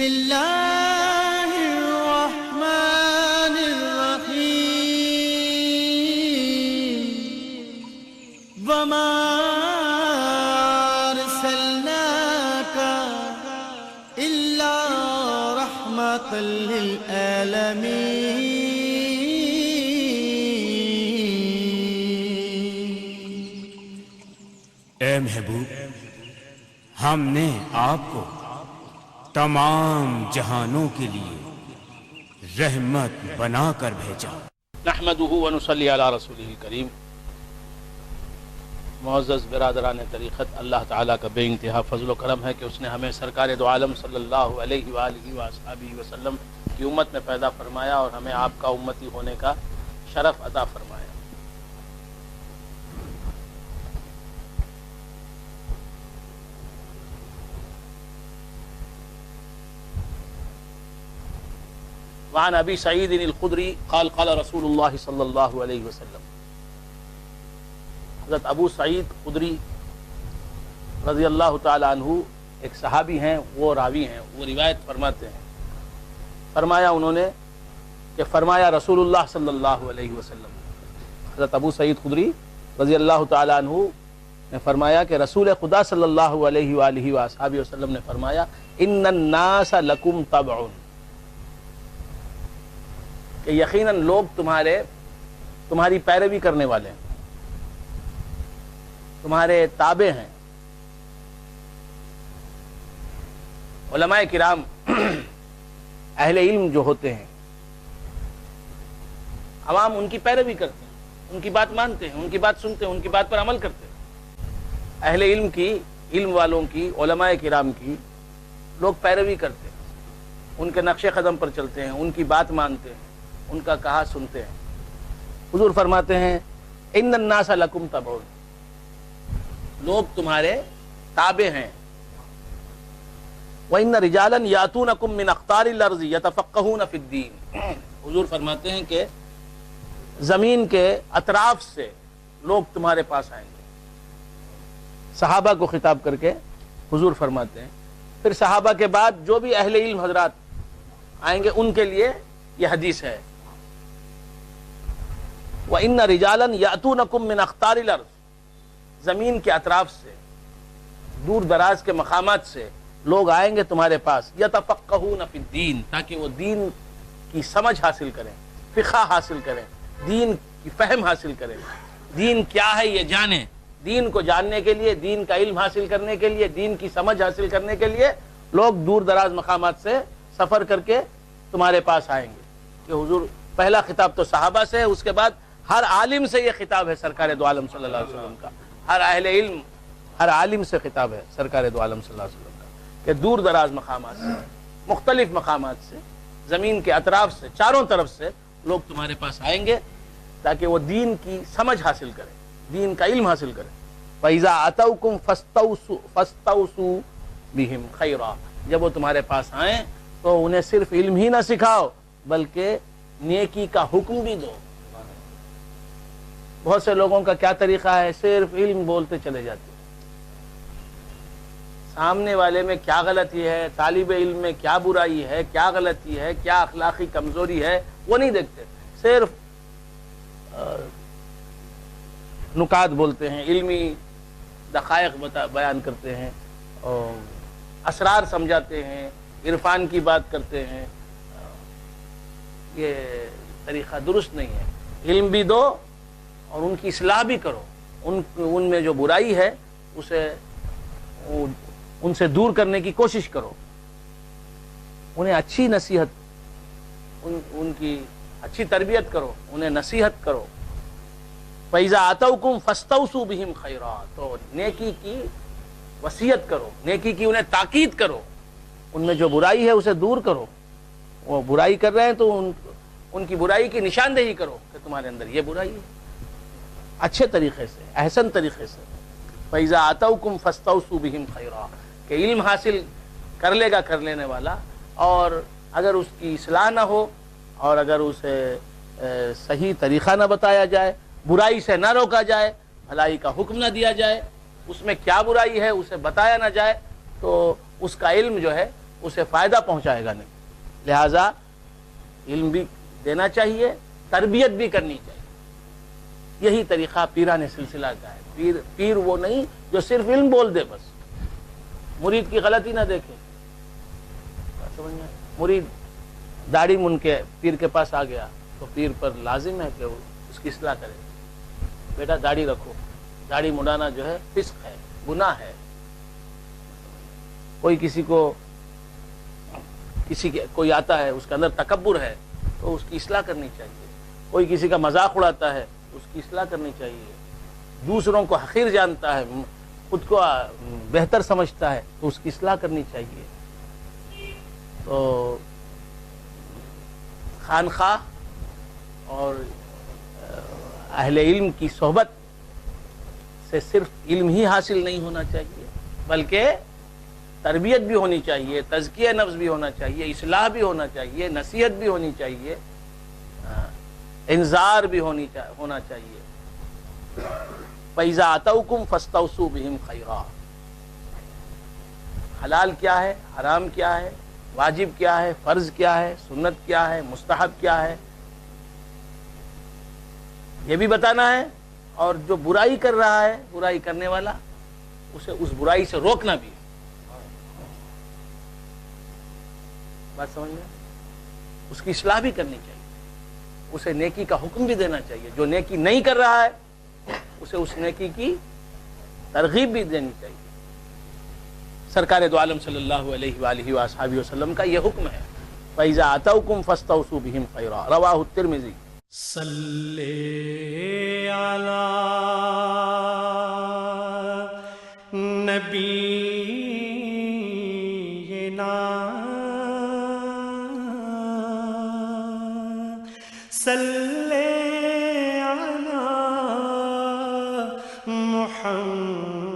الله الرحمن الرحيم وما أرسلناك إلا رحمة للعالمين. اے محبوب، ہم نے آپ کو تمام جہانوں کے لیے رحمت بنا کر بھیجا. نحمده ونصلی علی رسولہ الکریم. معزز برادران طریقت، اللہ تعالیٰ کا بے انتہا فضل و کرم ہے کہ اس نے ہمیں سرکار دو عالم صلی اللہ علیہ وآلہ وآصحابہ وسلم کی امت میں پیدا فرمایا اور ہمیں آپ کا امتی ہونے کا شرف عطا فرمایا. وعن ابی سعید الخدری قال قال رسول اللہ صلی اللہ علیہ وسلم. حضرت ابو سعید خدری رضی اللہ تعالی عنہ ایک صحابی ہیں، وہ راوی ہیں، وہ روایت فرماتے ہیں. فرمایا انہوں نے کہ فرمایا رسول اللہ صلی اللہ علیہ وسلم. حضرت ابو سعید خدری رضی اللہ تعالی عنہ نے فرمایا کہ رسول خدا صلی اللہ علیہ وآلہ وآصحابہ وسلم نے فرمایا ان الناس لکم تبع، کہ یقیناً لوگ تمہاری پیروی کرنے والے ہیں، تمہارے تابع ہیں. علماء کرام اہل علم جو ہوتے ہیں، عوام ان کی پیروی کرتے ہیں، ان کی بات مانتے ہیں، ان کی بات سنتے ہیں، ان کی بات پر عمل کرتے ہیں. اہل علم کی، علم والوں کی، علماء کرام کی لوگ پیروی کرتے ہیں، ان کے نقش قدم پر چلتے ہیں، ان کی بات مانتے ہیں، ان کا کہا سنتے ہیں. حضور فرماتے ہیں ان الناس لکم تبع، لوگ تمہارے تابع ہیں. وَإِنَّ رِجَالًا يَأْتُونَكُم مِّنْ أَقْطَارِ الْأَرْضِ يَتَفَقَّهُونَ فِي الدِّينِ. حضور فرماتے ہیں کہ زمین کے اطراف سے لوگ تمہارے پاس آئیں گے. صحابہ کو خطاب کر کے حضور فرماتے ہیں، پھر صحابہ کے بعد جو بھی اہل علم حضرات آئیں گے ان کے لیے یہ حدیث ہے. وَإِنَّ رِجَالًا يَأْتُونَكُم مِّنْ أَقْطَارِ الْأَرْضِ، زمین کے اطراف سے، دور دراز کے مقامات سے لوگ آئیں گے تمہارے پاس. يَتَفَقَّهُونَ فِي الدِّينِ، تاکہ وہ دین کی سمجھ حاصل کریں، فقہ حاصل کریں، دین کی فہم حاصل کریں، دین کیا ہے یہ جانیں. دین کو جاننے کے لیے، دین کا علم حاصل کرنے کے لیے، دین کی سمجھ حاصل کرنے کے لیے لوگ دور دراز مقامات سے سفر کر کے تمہارے پاس آئیں گے. کہ حضور پہلا خطاب تو صحابہ سے ہے، اس کے بعد ہر عالم سے یہ خطاب ہے سرکار دو عالم صلی اللہ علیہ وسلم کا. ہر اہل علم، ہر عالم سے خطاب ہے سرکار دو عالم صلی اللہ علیہ وسلم کا کہ دور دراز مقامات سے، مختلف مقامات سے، زمین کے اطراف سے، چاروں طرف سے لوگ تمہارے پاس آئیں گے تاکہ وہ دین کی سمجھ حاصل کریں، دین کا علم حاصل کریں. فَإِذَا أَتَوْكُمْ فَاسْتَوْصُوا بِهِمْ خَيْرًا، جب وہ تمہارے پاس آئیں تو انہیں صرف علم ہی نہ سکھاؤ بلکہ نیکی کا حکم بھی دو. بہت سے لوگوں کا کیا طریقہ ہے، صرف علم بولتے چلے جاتے ہیں. سامنے والے میں کیا غلطی ہے، طالب علم میں کیا برائی ہے، کیا غلطی ہے، کیا اخلاقی کمزوری ہے، وہ نہیں دیکھتے. صرف نکات بولتے ہیں، علمی دقائق بیان کرتے ہیں، اور اسرار سمجھاتے ہیں، عرفان کی بات کرتے ہیں. یہ طریقہ درست نہیں ہے. علم بھی دو اور ان کی اصلاح بھی کرو. ان میں جو برائی ہے اسے ان سے دور کرنے کی کوشش کرو. انہیں اچھی نصیحت، ان کی اچھی تربیت کرو، انہیں نصیحت کرو. فَإِذَا أَتَوْكُمْ فَاسْتَوْصُوا بِهِمْ خَيْرًا، تو نیکی کی وصیت کرو، نیکی کی انہیں تاکید کرو. ان میں جو برائی ہے اسے دور کرو. وہ برائی کر رہے ہیں تو ان کی برائی کی نشاندہی کرو کہ تمہارے اندر یہ برائی ہے. اچھے طریقے سے، احسن طریقے سے. فَإِذَا أَتَوْكُمْ فَاسْتَوْصُوا بِهِمْ خَيْرًا، کہ علم حاصل کر لے گا کر لینے والا، اور اگر اس کی اصلاح نہ ہو اور اگر اسے صحیح طریقہ نہ بتایا جائے، برائی سے نہ روکا جائے، بھلائی کا حکم نہ دیا جائے، اس میں کیا برائی ہے اسے بتایا نہ جائے، تو اس کا علم جو ہے اسے فائدہ پہنچائے گا نہیں. لہذا علم بھی دینا چاہیے، تربیت بھی کرنی چاہیے. یہی طریقہ پیران سلسلہ کا ہے. پیر وہ نہیں جو صرف علم بول دے بس، مرید کی غلطی نہ دیکھے. مرید داڑھی من کے پیر کے پاس آ گیا تو پیر پر لازم ہے کہ وہ اس کی اصلاح کرے. بیٹا داڑھی رکھو، داڑھی مڈانا جو ہے فسق ہے، گناہ ہے. کوئی کوئی آتا ہے اس کے اندر تکبر ہے تو اس کی اصلاح کرنی چاہیے. کوئی کسی کا مذاق اڑاتا ہے اس کی اصلاح کرنی چاہیے. دوسروں کو حقیر جانتا ہے، خود کو بہتر سمجھتا ہے تو اس کی اصلاح کرنی چاہیے. تو خانخواہ اور اہل علم کی صحبت سے صرف علم ہی حاصل نہیں ہونا چاہیے، بلکہ تربیت بھی ہونی چاہیے، تزکیہ نفس بھی ہونا چاہیے، اصلاح بھی ہونا چاہیے، نصیحت بھی ہونی چاہیے، انذار بھی ہونا چاہیے. فَإِذَا أَتَوْكُمْ فَاسْتَوْصُوا بِهِمْ خَيْرًا. حلال کیا ہے، حرام کیا ہے، واجب کیا ہے، فرض کیا ہے، سنت کیا ہے، مستحب کیا ہے، یہ بھی بتانا ہے. اور جو برائی کر رہا ہے، برائی کرنے والا، اسے اس برائی سے روکنا بھی ہے. بات سمجھ میں؟ اس کی اصلاح بھی کرنی چاہیے، اسے نیکی کا حکم بھی دینا چاہیے. جو نیکی نہیں کر رہا ہے اسے اس نیکی کی ترغیب بھی دینی چاہیے. سرکار دو عالم صلی اللہ علیہ وآلہ وآصحابہ وسلم کا یہ حکم ہے. فَإِذَا أَتَوْكُمْ فَاسْتَوْصُوا بِهِمْ خَيْرًا. رواہ الترمذی. صلی علی نبینا صلی علی محمد